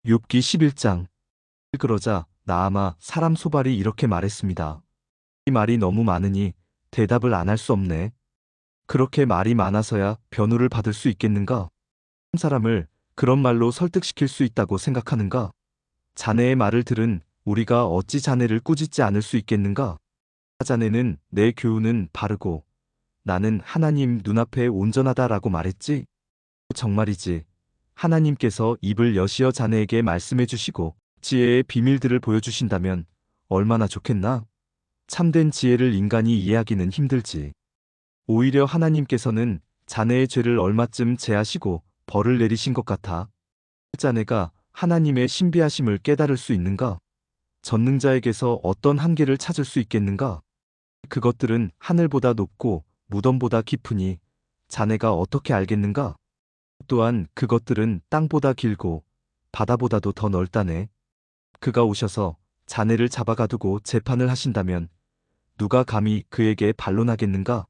욥기 11장. 그러자 나아마 사람 소발이 이렇게 말했습니다. 이 말이 너무 많으니 대답을 안 할 수 없네. 그렇게 말이 많아서야 변호를 받을 수 있겠는가? 한 사람을 그런 말로 설득시킬 수 있다고 생각하는가? 자네의 말을 들은 우리가 어찌 자네를 꾸짖지 않을 수 있겠는가? 자네는 내 교훈은 바르고 나는 하나님 눈앞에 온전하다라고 말했지? 정말이지. 하나님께서 입을 여시어 자네에게 말씀해 주시고 지혜의 비밀들을 보여주신다면 얼마나 좋겠나? 참된 지혜를 인간이 이해하기는 힘들지. 오히려 하나님께서는 자네의 죄를 얼마쯤 제하시고 벌을 내리신 것 같아. 자네가 하나님의 신비하심을 깨달을 수 있는가? 전능자에게서 어떤 한계를 찾을 수 있겠는가? 그것들은 하늘보다 높고 무덤보다 깊으니 자네가 어떻게 알겠는가? 또한 그것들은 땅보다 길고 바다보다도 더 넓다네. 그가 오셔서 자네를 잡아가두고 재판을 하신다면 누가 감히 그에게 반론하겠는가?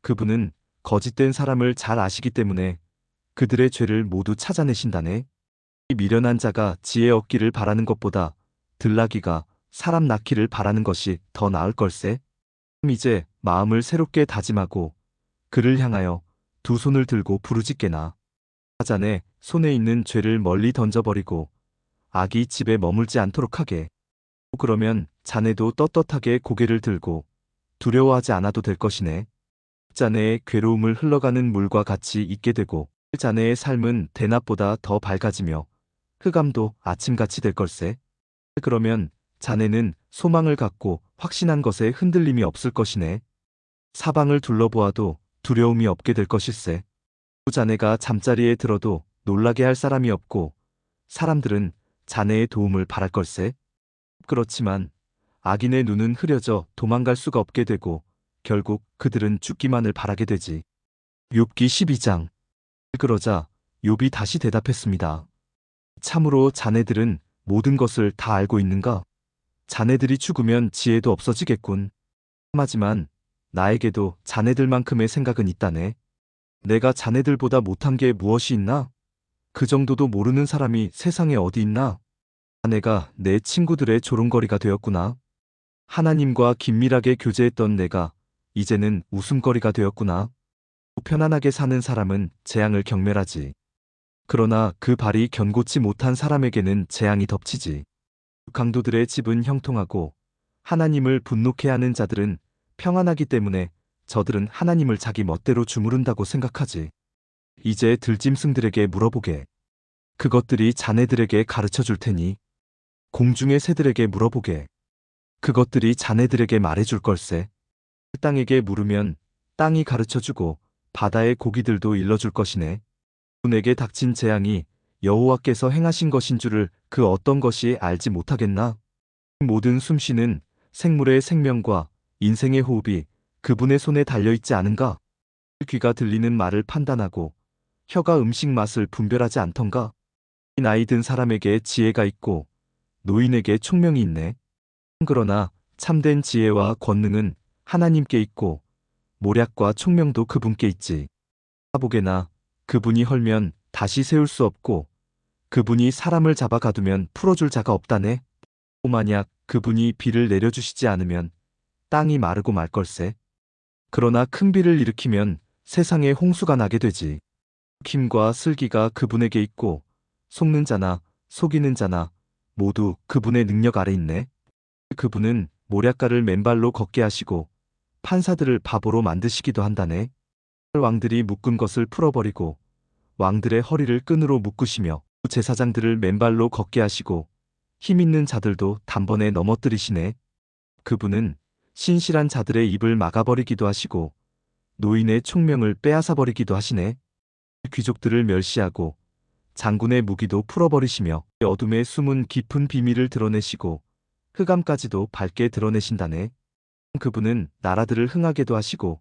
그분은 거짓된 사람을 잘 아시기 때문에 그들의 죄를 모두 찾아내신다네. 이 미련한 자가 지혜 얻기를 바라는 것보다 들나귀가 사람 낳기를 바라는 것이 더 나을 걸세. 이제 마음을 새롭게 다짐하고 그를 향하여 두 손을 들고 부르짖게나. 자네 손에 있는 죄를 멀리 던져버리고 악이 집에 머물지 않도록 하게. 그러면 자네도 떳떳하게 고개를 들고 두려워하지 않아도 될 것이네. 자네의 괴로움을 흘러가는 물과 같이 있게 되고 자네의 삶은 대낮보다 더 밝아지며 흑암도 아침같이 될 걸세. 그러면 자네는 소망을 갖고 확신한 것에 흔들림이 없을 것이네. 사방을 둘러보아도 두려움이 없게 될 것일세. 자네가 잠자리에 들어도 놀라게 할 사람이 없고 사람들은 자네의 도움을 바랄 걸세. 그렇지만 악인의 눈은 흐려져 도망갈 수가 없게 되고 결국 그들은 죽기만을 바라게 되지. 욥기 12장. 그러자 욥이 다시 대답했습니다. 참으로 자네들은 모든 것을 다 알고 있는가? 자네들이 죽으면 지혜도 없어지겠군. 하지만 나에게도 자네들만큼의 생각은 있다네. 내가 자네들보다 못한 게 무엇이 있나? 그 정도도 모르는 사람이 세상에 어디 있나? 내가 내 친구들의 조롱거리가 되었구나. 하나님과 긴밀하게 교제했던 내가 이제는 웃음거리가 되었구나. 편안하게 사는 사람은 재앙을 경멸하지. 그러나 그 발이 견고치 못한 사람에게는 재앙이 덮치지. 강도들의 집은 형통하고 하나님을 분노케 하는 자들은 평안하기 때문에 저들은 하나님을 자기 멋대로 주무른다고 생각하지. 이제 들짐승들에게 물어보게. 그것들이 자네들에게 가르쳐 줄 테니. 공중의 새들에게 물어보게. 그것들이 자네들에게 말해줄 걸세. 땅에게 물으면 땅이 가르쳐주고 바다의 고기들도 일러줄 것이네. 내게 닥친 재앙이 여호와께서 행하신 것인 줄을 그 어떤 것이 알지 못하겠나? 모든 숨쉬는 생물의 생명과 인생의 호흡이 그분의 손에 달려있지 않은가? 귀가 들리는 말을 판단하고 혀가 음식 맛을 분별하지 않던가? 나이 든 사람에게 지혜가 있고 노인에게 총명이 있네. 그러나 참된 지혜와 권능은 하나님께 있고 모략과 총명도 그분께 있지. 사복에나 그분이 헐면 다시 세울 수 없고 그분이 사람을 잡아 가두면 풀어줄 자가 없다네. 만약 그분이 비를 내려주시지 않으면 땅이 마르고 말 걸세. 그러나 큰 비를 일으키면 세상에 홍수가 나게 되지. 힘과 슬기가 그분에게 있고 속는 자나 속이는 자나 모두 그분의 능력 아래 있네. 그분은 모략가를 맨발로 걷게 하시고 판사들을 바보로 만드시기도 한다네. 왕들이 묶은 것을 풀어버리고 왕들의 허리를 끈으로 묶으시며 제사장들을 맨발로 걷게 하시고 힘 있는 자들도 단번에 넘어뜨리시네. 그분은 신실한 자들의 입을 막아버리기도 하시고 노인의 총명을 빼앗아버리기도 하시네. 귀족들을 멸시하고 장군의 무기도 풀어버리시며 어둠의 숨은 깊은 비밀을 드러내시고 흑암까지도 밝게 드러내신다네. 그분은 나라들을 흥하게도 하시고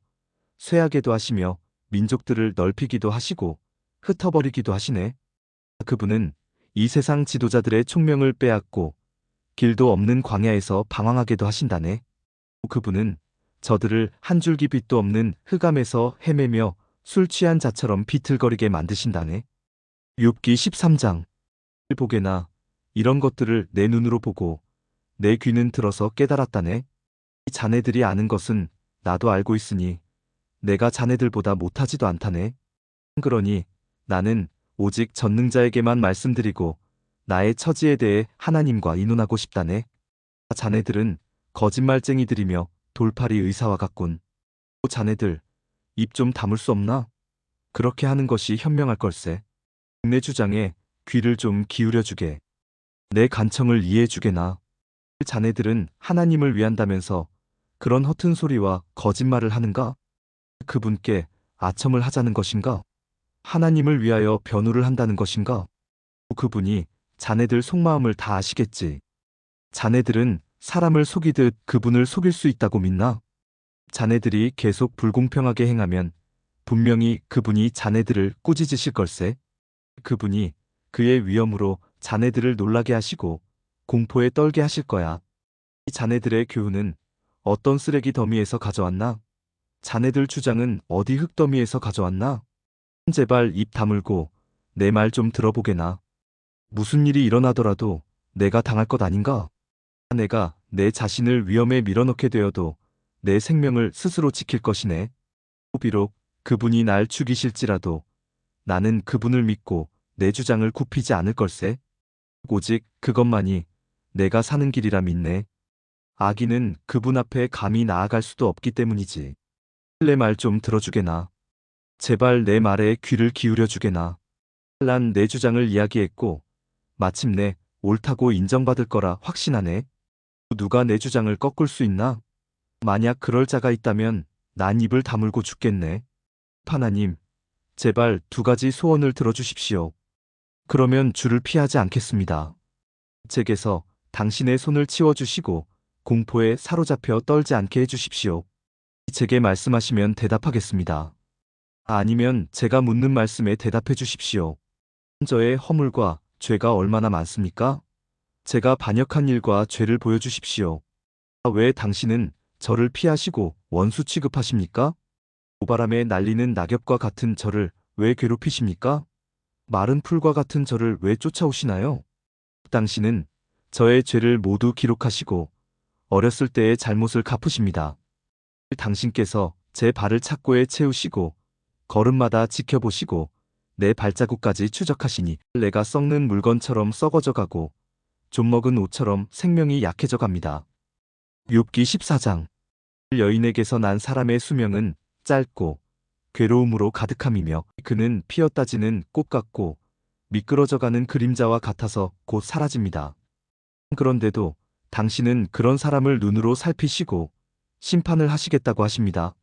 쇠하게도 하시며 민족들을 넓히기도 하시고 흩어버리기도 하시네. 그분은 이 세상 지도자들의 총명을 빼앗고 길도 없는 광야에서 방황하게도 하신다네. 그분은 저들을 한 줄기 빛도 없는 흑암에서 헤매며 술 취한 자처럼 비틀거리게 만드신다네. 욥기 13장. 보게나 이런 것들을 내 눈으로 보고 내 귀는 들어서 깨달았다네. 이 자네들이 아는 것은 나도 알고 있으니 내가 자네들보다 못하지도 않다네. 그러니 나는 오직 전능자에게만 말씀드리고 나의 처지에 대해 하나님과 의논하고 싶다네. 자네들은 거짓말쟁이들이며 돌팔이 의사와 같군. 자네들, 입 좀 다물 수 없나? 그렇게 하는 것이 현명할 걸세. 내 주장에 귀를 좀 기울여주게. 내 간청을 이해해주게나. 자네들은 하나님을 위한다면서 그런 허튼 소리와 거짓말을 하는가? 그분께 아첨을 하자는 것인가? 하나님을 위하여 변호를 한다는 것인가? 그분이 자네들 속마음을 다 아시겠지. 자네들은 사람을 속이듯 그분을 속일 수 있다고 믿나? 자네들이 계속 불공평하게 행하면 분명히 그분이 자네들을 꾸짖으실 걸세. 그분이 그의 위엄으로 자네들을 놀라게 하시고 공포에 떨게 하실 거야. 이 자네들의 교훈은 어떤 쓰레기 더미에서 가져왔나? 자네들 주장은 어디 흙더미에서 가져왔나? 제발 입 다물고 내 말 좀 들어보게나. 무슨 일이 일어나더라도 내가 당할 것 아닌가? 내가 내 자신을 위험에 밀어넣게 되어도 내 생명을 스스로 지킬 것이네. 비록 그분이 날 죽이실지라도 나는 그분을 믿고 내 주장을 굽히지 않을 걸세. 오직 그것만이 내가 사는 길이라 믿네. 아기는 그분 앞에 감히 나아갈 수도 없기 때문이지. 내 말 좀 들어주게나. 제발 내 말에 귀를 기울여주게나. 난 내 주장을 이야기했고 마침내 옳다고 인정받을 거라 확신하네. 누가 내 주장을 꺾을 수 있나? 만약 그럴 자가 있다면 난 입을 다물고 죽겠네. 하나님, 제발 두 가지 소원을 들어주십시오. 그러면 주를 피하지 않겠습니다. 제게서 당신의 손을 치워주시고 공포에 사로잡혀 떨지 않게 해주십시오. 제게 말씀하시면 대답하겠습니다. 아니면 제가 묻는 말씀에 대답해 주십시오. 저의 허물과 죄가 얼마나 많습니까? 제가 반역한 일과 죄를 보여주십시오. 왜 당신은 저를 피하시고 원수 취급하십니까? 오바람에 날리는 낙엽과 같은 저를 왜 괴롭히십니까? 마른 풀과 같은 저를 왜 쫓아오시나요? 당신은 저의 죄를 모두 기록하시고 어렸을 때의 잘못을 갚으십니다. 당신께서 제 발을 착고에 채우시고 걸음마다 지켜보시고 내 발자국까지 추적하시니 내가 썩는 물건처럼 썩어져 가고 좀먹은 옷처럼 생명이 약해져 갑니다. 욥기 14장. 여인에게서 난 사람의 수명은 짧고 괴로움으로 가득함이며 그는 피었다지는 꽃 같고 미끄러져가는 그림자와 같아서 곧 사라집니다. 그런데도 당신은 그런 사람을 눈으로 살피시고 심판을 하시겠다고 하십니다.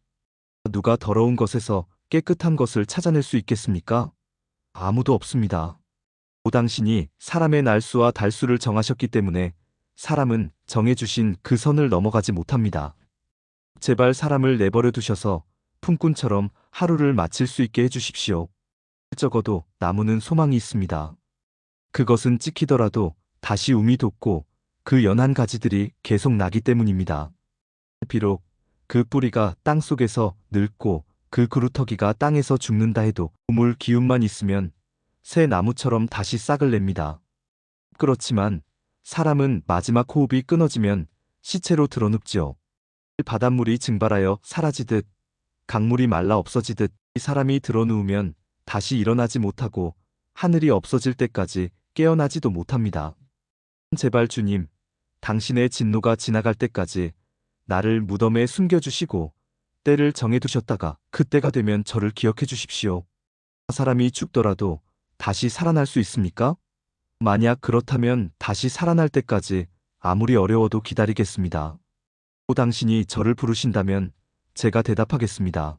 누가 더러운 것에서 깨끗한 것을 찾아낼 수 있겠습니까? 아무도 없습니다. 당신이 사람의 날수와 달수를 정하셨기 때문에 사람은 정해주신 그 선을 넘어가지 못합니다. 제발 사람을 내버려 두셔서 품꾼처럼 하루를 마칠 수 있게 해주십시오. 적어도 나무는 소망이 있습니다. 그것은 찍히더라도 다시 움이 돋고 그 연한 가지들이 계속 나기 때문입니다. 비록 그 뿌리가 땅 속에서 늙고 그 그루터기가 땅에서 죽는다 해도 우물 기운만 있으면 새 나무처럼 다시 싹을 냅니다. 그렇지만 사람은 마지막 호흡이 끊어지면 시체로 드러눕지요. 바닷물이 증발하여 사라지듯 강물이 말라 없어지듯 이 사람이 드러누우면 다시 일어나지 못하고 하늘이 없어질 때까지 깨어나지도 못합니다. 제발 주님, 당신의 진노가 지나갈 때까지 나를 무덤에 숨겨주시고 때를 정해두셨다가 그때가 되면 저를 기억해 주십시오. 사람이 죽더라도 다시 살아날 수 있습니까? 만약 그렇다면 다시 살아날 때까지 아무리 어려워도 기다리겠습니다. 당신이 저를 부르신다면 제가 대답하겠습니다.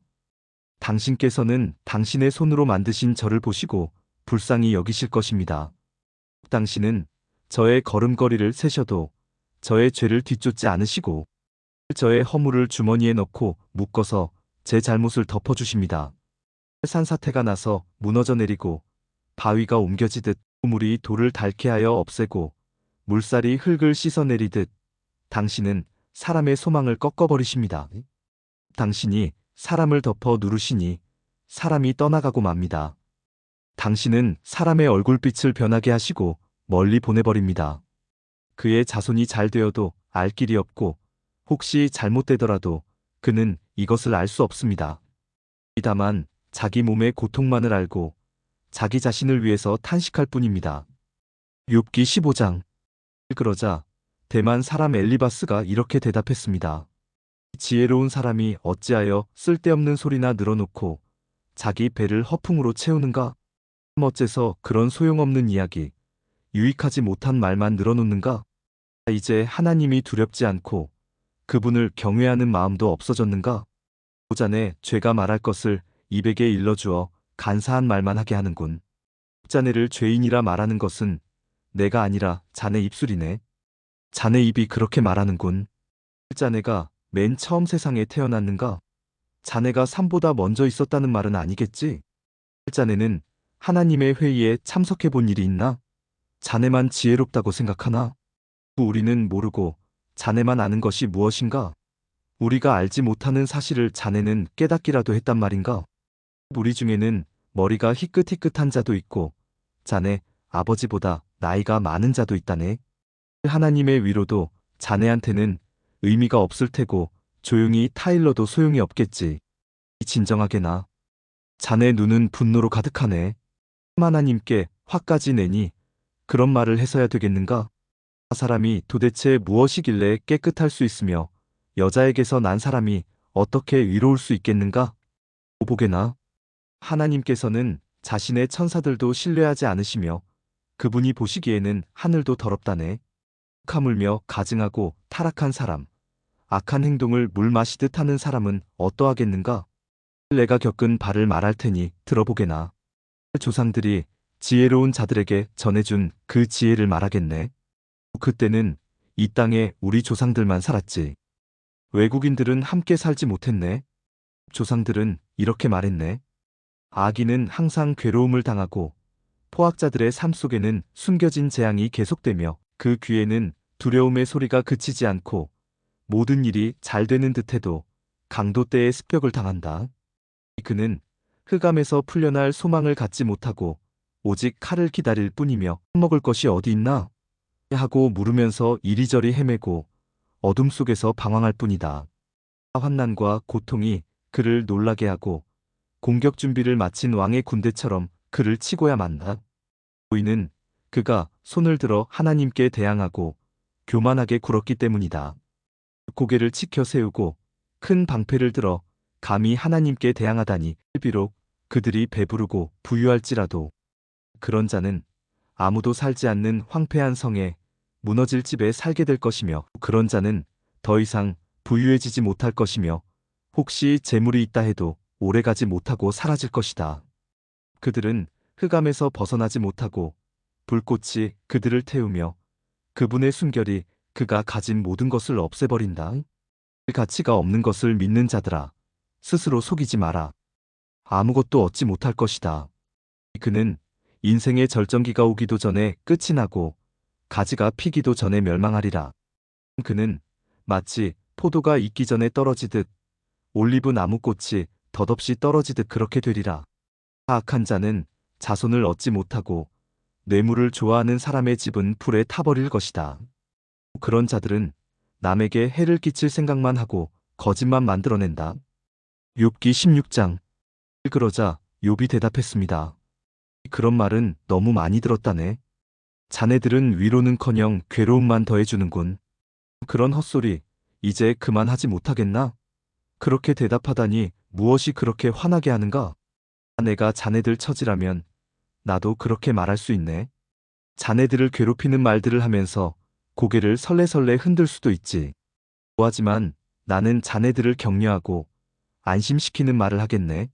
당신께서는 당신의 손으로 만드신 저를 보시고 불쌍히 여기실 것입니다. 당신은 저의 걸음걸이를 세셔도 저의 죄를 뒤쫓지 않으시고 저의 허물을 주머니에 넣고 묶어서 제 잘못을 덮어주십니다. 산사태가 나서 무너져 내리고 바위가 옮겨지듯 우물이 돌을 닳게 하여 없애고 물살이 흙을 씻어내리듯 당신은 사람의 소망을 꺾어버리십니다. 당신이 사람을 덮어 누르시니 사람이 떠나가고 맙니다. 당신은 사람의 얼굴빛을 변하게 하시고 멀리 보내버립니다. 그의 자손이 잘 되어도 알 길이 없고 혹시 잘못되더라도 그는 이것을 알 수 없습니다. 다만 자기 몸의 고통만을 알고 자기 자신을 위해서 탄식할 뿐입니다. 욥기 15장. 그러자 대만 사람 엘리바스가 이렇게 대답했습니다. 지혜로운 사람이 어찌하여 쓸데없는 소리나 늘어놓고 자기 배를 허풍으로 채우는가? 어째서 그런 소용없는 이야기, 유익하지 못한 말만 늘어놓는가? 이제 하나님이 두렵지 않고 그분을 경외하는 마음도 없어졌는가? 자네 죄가 말할 것을 입에게 일러주어 간사한 말만 하게 하는군. 자네를 죄인이라 말하는 것은 내가 아니라 자네 입술이네. 자네 입이 그렇게 말하는군. 자네가 맨 처음 세상에 태어났는가? 자네가 삶보다 먼저 있었다는 말은 아니겠지? 자네는 하나님의 회의에 참석해 본 일이 있나? 자네만 지혜롭다고 생각하나? 우리는 모르고 자네만 아는 것이 무엇인가? 우리가 알지 못하는 사실을 자네는 깨닫기라도 했단 말인가? 우리 중에는 머리가 희끗희끗한 자도 있고 자네 아버지보다 나이가 많은 자도 있다네. 하나님의 위로도 자네한테는 의미가 없을 테고 조용히 타일러도 소용이 없겠지. 진정하게나. 자네 눈은 분노로 가득하네. 하나님께 화까지 내니 그런 말을 해서야 되겠는가? 사람이 도대체 무엇이길래 깨끗할 수 있으며 여자에게서 난 사람이 어떻게 위로울 수 있겠는가? 보게나. 하나님께서는 자신의 천사들도 신뢰하지 않으시며 그분이 보시기에는 하늘도 더럽다네. 하물며 가증하고 타락한 사람, 악한 행동을 물 마시듯 하는 사람은 어떠하겠는가? 내가 겪은 바를 말할 테니 들어보게나. 조상들이 지혜로운 자들에게 전해준 그 지혜를 말하겠네. 그때는 이 땅에 우리 조상들만 살았지. 외국인들은 함께 살지 못했네. 조상들은 이렇게 말했네. 아기는 항상 괴로움을 당하고 포악자들의 삶 속에는 숨겨진 재앙이 계속되며 그 귀에는 두려움의 소리가 그치지 않고 모든 일이 잘 되는 듯해도 강도 때의 습격을 당한다. 그는 흑암에서 풀려날 소망을 갖지 못하고 오직 칼을 기다릴 뿐이며 먹을 것이 어디 있나? 하고 물으면서 이리저리 헤매고 어둠 속에서 방황할 뿐이다. 환난과 고통이 그를 놀라게 하고 공격 준비를 마친 왕의 군대처럼 그를 치고야 만다. 보이는 그가 손을 들어 하나님께 대항하고 교만하게 굴었기 때문이다. 고개를 치켜 세우고 큰 방패를 들어 감히 하나님께 대항하다니. 비록 그들이 배부르고 부유할지라도 그런 자는 아무도 살지 않는 황폐한 성에 무너질 집에 살게 될 것이며 그런 자는 더 이상 부유해지지 못할 것이며 혹시 재물이 있다 해도 오래가지 못하고 사라질 것이다. 그들은 흑암에서 벗어나지 못하고 불꽃이 그들을 태우며 그분의 순결이 그가 가진 모든 것을 없애버린다. 가치가 없는 것을 믿는 자들아, 스스로 속이지 마라. 아무것도 얻지 못할 것이다. 그는 인생의 절정기가 오기도 전에 끝이 나고 가지가 피기도 전에 멸망하리라. 그는 마치 포도가 익기 전에 떨어지듯 올리브 나무꽃이 덧없이 떨어지듯 그렇게 되리라. 사악한 자는 자손을 얻지 못하고 뇌물을 좋아하는 사람의 집은 불에 타버릴 것이다. 그런 자들은 남에게 해를 끼칠 생각만 하고 거짓만 만들어낸다. 욥기 16장. 그러자 욥이 대답했습니다. 그런 말은 너무 많이 들었다네. 자네들은 위로는커녕 괴로움만 더해주는군. 그런 헛소리 이제 그만하지 못하겠나? 그렇게 대답하다니 무엇이 그렇게 화나게 하는가? 내가 자네들 처지라면 나도 그렇게 말할 수 있네. 자네들을 괴롭히는 말들을 하면서 고개를 설레설레 흔들 수도 있지. 하지만 나는 자네들을 격려하고 안심시키는 말을 하겠네.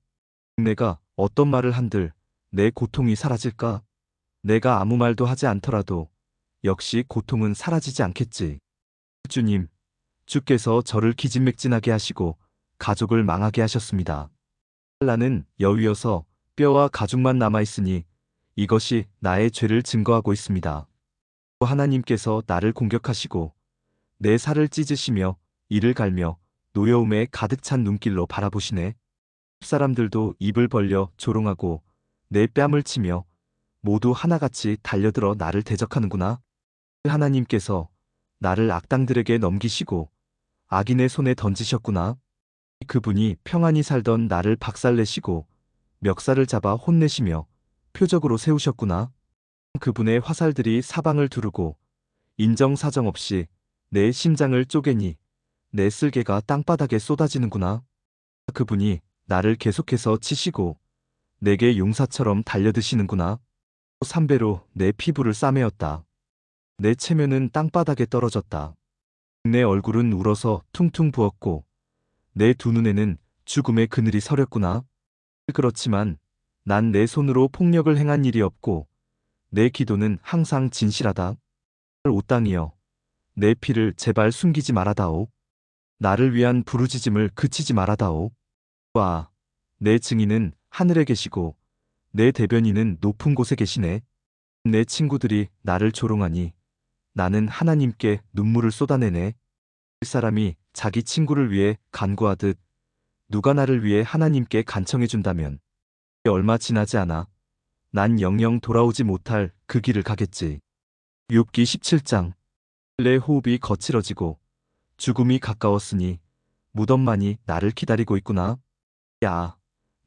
내가 어떤 말을 한들 내 고통이 사라질까? 내가 아무 말도 하지 않더라도 역시 고통은 사라지지 않겠지. 주님, 주께서 저를 기진맥진하게 하시고 가족을 망하게 하셨습니다. 나는 여위여서 뼈와 가죽만 남아있으니 이것이 나의 죄를 증거하고 있습니다. 하나님께서 나를 공격하시고 내 살을 찢으시며 이를 갈며 노여움에 가득 찬 눈길로 바라보시네. 사람들도 입을 벌려 조롱하고 내 뺨을 치며 모두 하나같이 달려들어 나를 대적하는구나. 하나님께서 나를 악당들에게 넘기시고 악인의 손에 던지셨구나. 그분이 평안히 살던 나를 박살내시고 멱살을 잡아 혼내시며 표적으로 세우셨구나. 그분의 화살들이 사방을 두르고 인정사정 없이 내 심장을 쪼개니 내 쓸개가 땅바닥에 쏟아지는구나. 그분이 나를 계속해서 치시고 내게 용사처럼 달려드시는구나. 3배로 내 피부를 싸매었다. 내 체면은 땅바닥에 떨어졌다. 내 얼굴은 울어서 퉁퉁 부었고 내 두 눈에는 죽음의 그늘이 서렸구나. 그렇지만 난 내 손으로 폭력을 행한 일이 없고 내 기도는 항상 진실하다. 오 땅이여, 내 피를 제발 숨기지 말아다오. 나를 위한 부르짖음을 그치지 말아다오. 와, 내 증인은 하늘에 계시고 내 대변인은 높은 곳에 계시네. 내 친구들이 나를 조롱하니 나는 하나님께 눈물을 쏟아내네. 사람이 자기 친구를 위해 간구하듯 누가 나를 위해 하나님께 간청해준다면 얼마 지나지 않아 난 영영 돌아오지 못할 그 길을 가겠지. 욥기 17장. 내 호흡이 거칠어지고 죽음이 가까웠으니 무덤만이 나를 기다리고 있구나. 야,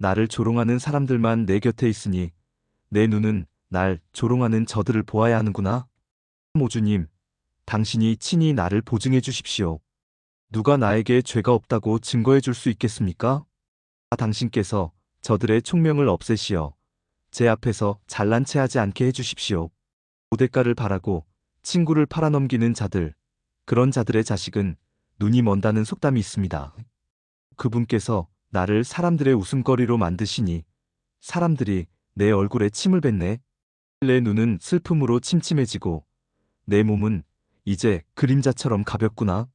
나를 조롱하는 사람들만 내 곁에 있으니 내 눈은 날 조롱하는 저들을 보아야 하는구나. 모주님, 당신이 친히 나를 보증해 주십시오. 누가 나에게 죄가 없다고 증거해 줄 수 있겠습니까? 당신께서 저들의 총명을 없애시어 제 앞에서 잘난 체 하지 않게 해주십시오. 고대가를 바라고 친구를 팔아넘기는 자들, 그런 자들의 자식은 눈이 먼다는 속담이 있습니다. 그분께서 나를 사람들의 웃음거리로 만드시니 사람들이 내 얼굴에 침을 뱉네. 내 눈은 슬픔으로 침침해지고 내 몸은 이제 그림자처럼 가볍구나.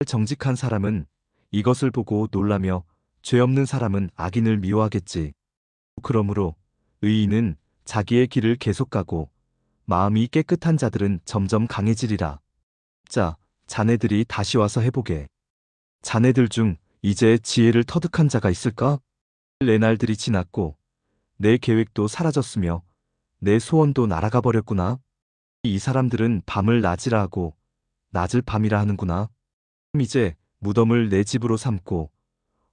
정직한 사람은 이것을 보고 놀라며 죄 없는 사람은 악인을 미워하겠지. 그러므로 의인은 자기의 길을 계속 가고 마음이 깨끗한 자들은 점점 강해지리라. 자, 자네들이 다시 와서 해보게. 자네들 중 이제 지혜를 터득한 자가 있을까? 내 날들이 지났고 내 계획도 사라졌으며 내 소원도 날아가 버렸구나. 이 사람들은 밤을 낮이라 하고 낮을 밤이라 하는구나. 이제 무덤을 내 집으로 삼고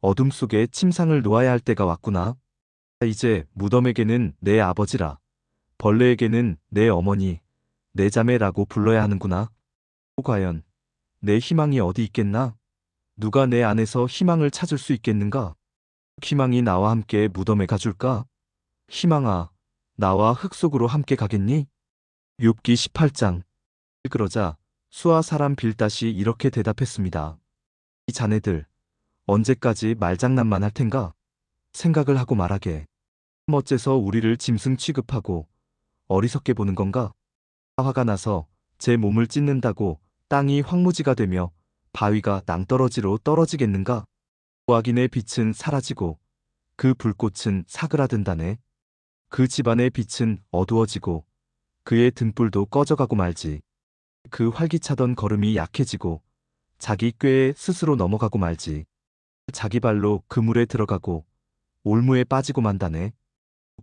어둠 속에 침상을 놓아야 할 때가 왔구나. 이제 무덤에게는 내 아버지라, 벌레에게는 내 어머니, 내 자매라고 불러야 하는구나. 과연 내 희망이 어디 있겠나? 누가 내 안에서 희망을 찾을 수 있겠는가? 희망이 나와 함께 무덤에 가줄까? 희망아, 나와 흙 속으로 함께 가겠니? 욥기 18장. 그러자 수아 사람 빌닷이 이렇게 대답했습니다. 이 자네들 언제까지 말장난만 할 텐가? 생각을 하고 말하게. 어째서 우리를 짐승 취급하고 어리석게 보는 건가? 화가 나서 제 몸을 찢는다고 땅이 황무지가 되며 바위가 낭떠러지로 떨어지겠는가? 악인의 빛은 사라지고 그 불꽃은 사그라든다네. 그 집안의 빛은 어두워지고 그의 등불도 꺼져가고 말지. 그 활기차던 걸음이 약해지고 자기 꾀에 스스로 넘어가고 말지. 자기 발로 그물에 들어가고 올무에 빠지고 만다네.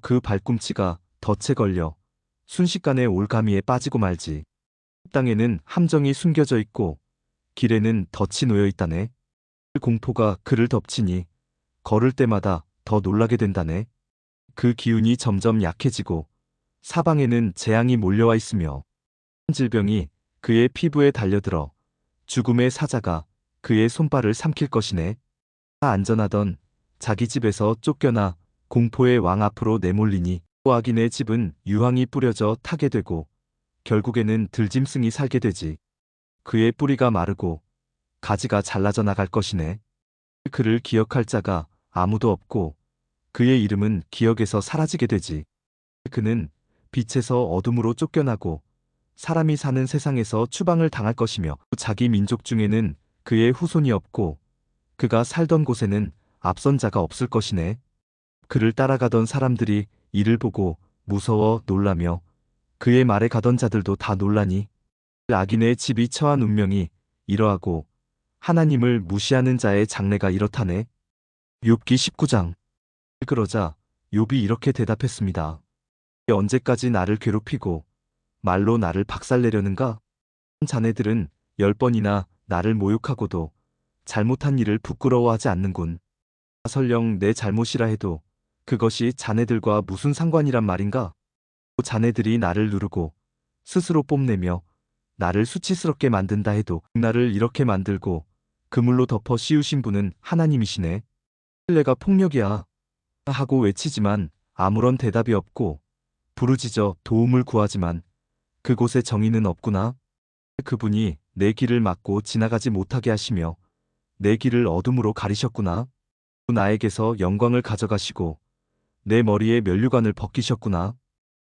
그 발꿈치가 덫에 걸려 순식간에 올가미에 빠지고 말지. 땅에는 함정이 숨겨져 있고 길에는 덫이 놓여 있다네. 공포가 그를 덮치니 걸을 때마다 더 놀라게 된다네. 그 기운이 점점 약해지고 사방에는 재앙이 몰려와 있으며 질병이 그의 피부에 달려들어 죽음의 사자가 그의 손발을 삼킬 것이네. 안전하던 자기 집에서 쫓겨나 공포의 왕 앞으로 내몰리니 악인의 집은 유황이 뿌려져 타게 되고 결국에는 들짐승이 살게 되지. 그의 뿌리가 마르고 가지가 잘라져 나갈 것이네. 그를 기억할 자가 아무도 없고 그의 이름은 기억에서 사라지게 되지. 그는 빛에서 어둠으로 쫓겨나고 사람이 사는 세상에서 추방을 당할 것이며 자기 민족 중에는 그의 후손이 없고 그가 살던 곳에는 앞선 자가 없을 것이네. 그를 따라가던 사람들이 이를 보고 무서워 놀라며 그의 말에 가던 자들도 다 놀라니 악인의 집이 처한 운명이 이러하고 하나님을 무시하는 자의 장래가 이렇다네. 욥기 19장. 그러자 욥이 이렇게 대답했습니다. 언제까지 나를 괴롭히고 말로 나를 박살내려는가? 자네들은 10번이나 나를 모욕하고도 잘못한 일을 부끄러워하지 않는군. 설령 내 잘못이라 해도 그것이 자네들과 무슨 상관이란 말인가? 자네들이 나를 누르고 스스로 뽐내며 나를 수치스럽게 만든다 해도 나를 이렇게 만들고 그물로 덮어 씌우신 분은 하나님이시네. 내가 폭력이야 하고 외치지만 아무런 대답이 없고 부르짖어 도움을 구하지만 그곳에 정의는 없구나. 그분이 내 길을 막고 지나가지 못하게 하시며 내 길을 어둠으로 가리셨구나. 나에게서 영광을 가져가시고 내 머리에 면류관을 벗기셨구나.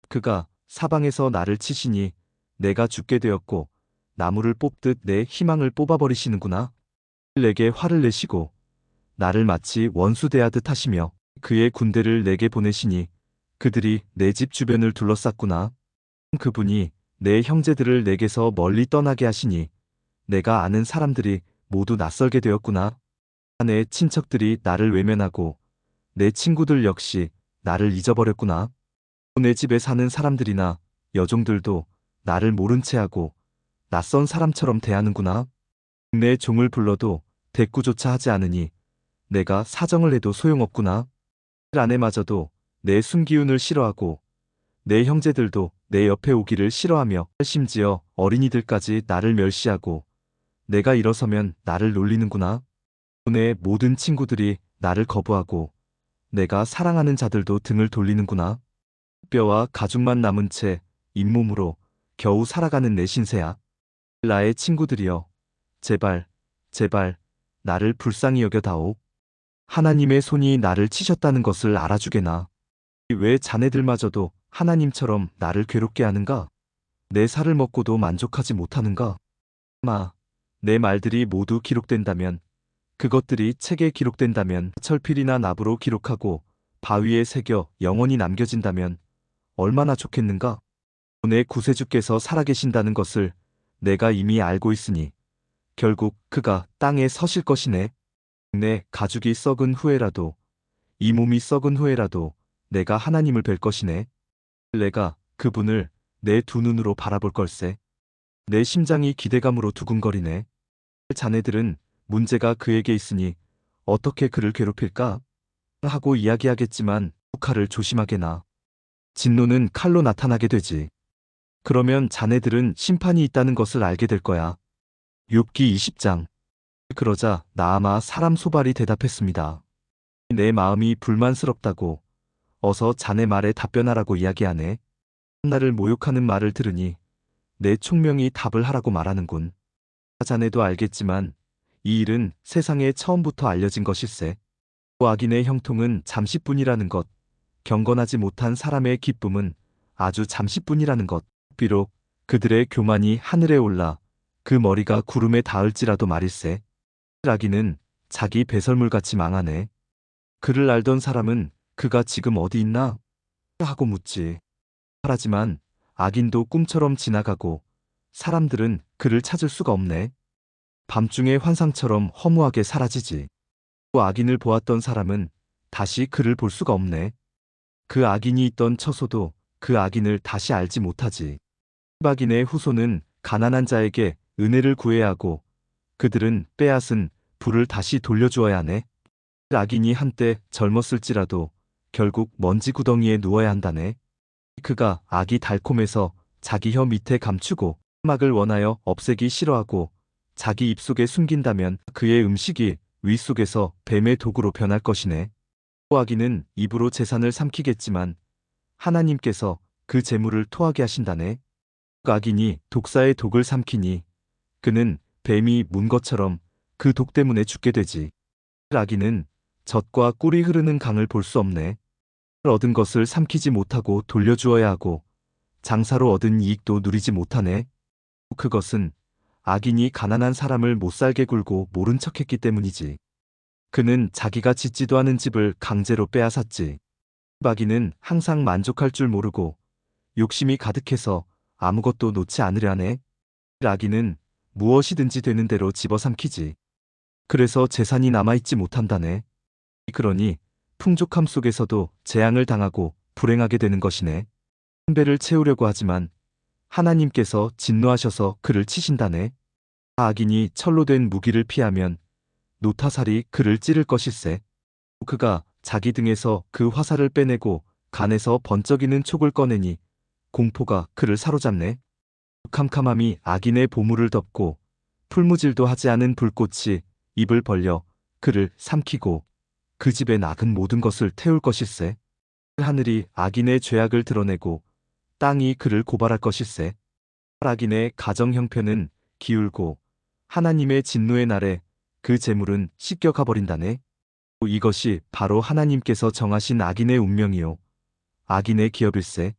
그가 사방에서 나를 치시니 내가 죽게 되었고 나무를 뽑듯 내 희망을 뽑아버리시는구나. 내게 화를 내시고 나를 마치 원수 대하듯 하시며 그의 군대를 내게 보내시니 그들이 내 집 주변을 둘러쌌구나. 그분이 내 형제들을 내게서 멀리 떠나게 하시니 내가 아는 사람들이 모두 낯설게 되었구나. 내 친척들이 나를 외면하고 내 친구들 역시 나를 잊어버렸구나. 내 집에 사는 사람들이나 여종들도 나를 모른 채 하고 낯선 사람처럼 대하는구나. 내 종을 불러도 대꾸조차 하지 않으니 내가 사정을 해도 소용없구나. 아내마저도 내 순기운을 싫어하고 내 형제들도 내 옆에 오기를 싫어하며 심지어 어린이들까지 나를 멸시하고 내가 일어서면 나를 놀리는구나. 내 모든 친구들이 나를 거부하고 내가 사랑하는 자들도 등을 돌리는구나. 뼈와 가죽만 남은 채 잇몸으로 겨우 살아가는 내 신세야. 나의 친구들이여, 제발, 제발 나를 불쌍히 여겨다오. 하나님의 손이 나를 치셨다는 것을 알아주게나. 왜 자네들마저도 하나님처럼 나를 괴롭게 하는가? 내 살을 먹고도 만족하지 못하는가? 내 말들이 모두 기록된다면, 그것들이 책에 기록된다면, 철필이나 납으로 기록하고 바위에 새겨 영원히 남겨진다면 얼마나 좋겠는가? 내 구세주께서 살아계신다는 것을 내가 이미 알고 있으니 결국 그가 땅에 서실 것이네. 내 가죽이 썩은 후에라도, 이 몸이 썩은 후에라도 내가 하나님을 뵐 것이네. 내가 그분을 내 두 눈으로 바라볼 걸세. 내 심장이 기대감으로 두근거리네. 자네들은 문제가 그에게 있으니 어떻게 그를 괴롭힐까? 하고 이야기하겠지만 칼을 조심하게나. 진노는 칼로 나타나게 되지. 그러면 자네들은 심판이 있다는 것을 알게 될 거야. 욥기 20장. 그러자 나아마 사람 소발이 대답했습니다. 내 마음이 불만스럽다고 어서 자네 말에 답변하라고 이야기하네. 나를 모욕하는 말을 들으니 내 총명이 답을 하라고 말하는군. 자네도 알겠지만 이 일은 세상에 처음부터 알려진 것일세. 악인의 형통은 잠시뿐이라는 것, 경건하지 못한 사람의 기쁨은 아주 잠시뿐이라는 것. 비록 그들의 교만이 하늘에 올라 그 머리가 구름에 닿을지라도 말일세. 악인은 자기 배설물같이 망하네. 그를 알던 사람은 그가 지금 어디 있나? 하고 묻지. 하지만 악인도 꿈처럼 지나가고 사람들은 그를 찾을 수가 없네. 밤중의 환상처럼 허무하게 사라지지. 또 악인을 보았던 사람은 다시 그를 볼 수가 없네. 그 악인이 있던 처소도 그 악인을 다시 알지 못하지. 악인의 후손은 가난한 자에게 은혜를 구해야 하고 그들은 빼앗은 불을 다시 돌려주어야 하네. 악인이 한때 젊었을지라도 결국 먼지 구덩이에 누워야 한다네. 그가 악이 달콤해서 자기 혀 밑에 감추고 막을 원하여 없애기 싫어하고 자기 입속에 숨긴다면 그의 음식이 윗속에서 뱀의 도구로 변할 것이네. 악인은 입으로 재산을 삼키겠지만 하나님께서 그 재물을 토하게 하신다네. 악인이 독사의 독을 삼키니 그는 뱀이 문 것처럼 그 독 때문에 죽게 되지. 악인은 젖과 꿀이 흐르는 강을 볼 수 없네. 얻은 것을 삼키지 못하고 돌려주어야 하고 장사로 얻은 이익도 누리지 못하네. 그것은 악인이 가난한 사람을 못살게 굴고 모른 척했기 때문이지. 그는 자기가 짓지도 않은 집을 강제로 빼앗았지. 악인은 항상 만족할 줄 모르고 욕심이 가득해서 아무것도 놓지 않으려 하네. 악인은 무엇이든지 되는 대로 집어삼키지. 그래서 재산이 남아있지 못한다네. 그러니 풍족함 속에서도 재앙을 당하고 불행하게 되는 것이네. 한 배를 채우려고 하지만 하나님께서 진노하셔서 그를 치신다네. 악인이 철로 된 무기를 피하면 노타살이 그를 찌를 것일세. 그가 자기 등에서 그 화살을 빼내고 간에서 번쩍이는 촉을 꺼내니 공포가 그를 사로잡네. 캄캄함이 악인의 보물을 덮고 풀무질도 하지 않은 불꽃이 입을 벌려 그를 삼키고 그 집에 낙은 모든 것을 태울 것일세. 하늘이 악인의 죄악을 드러내고 땅이 그를 고발할 것일세. 악인의 가정 형편은 기울고 하나님의 진노의 날에 그 재물은 씻겨 가버린다네. 이것이 바로 하나님께서 정하신 악인의 운명이요 악인의 기업일세.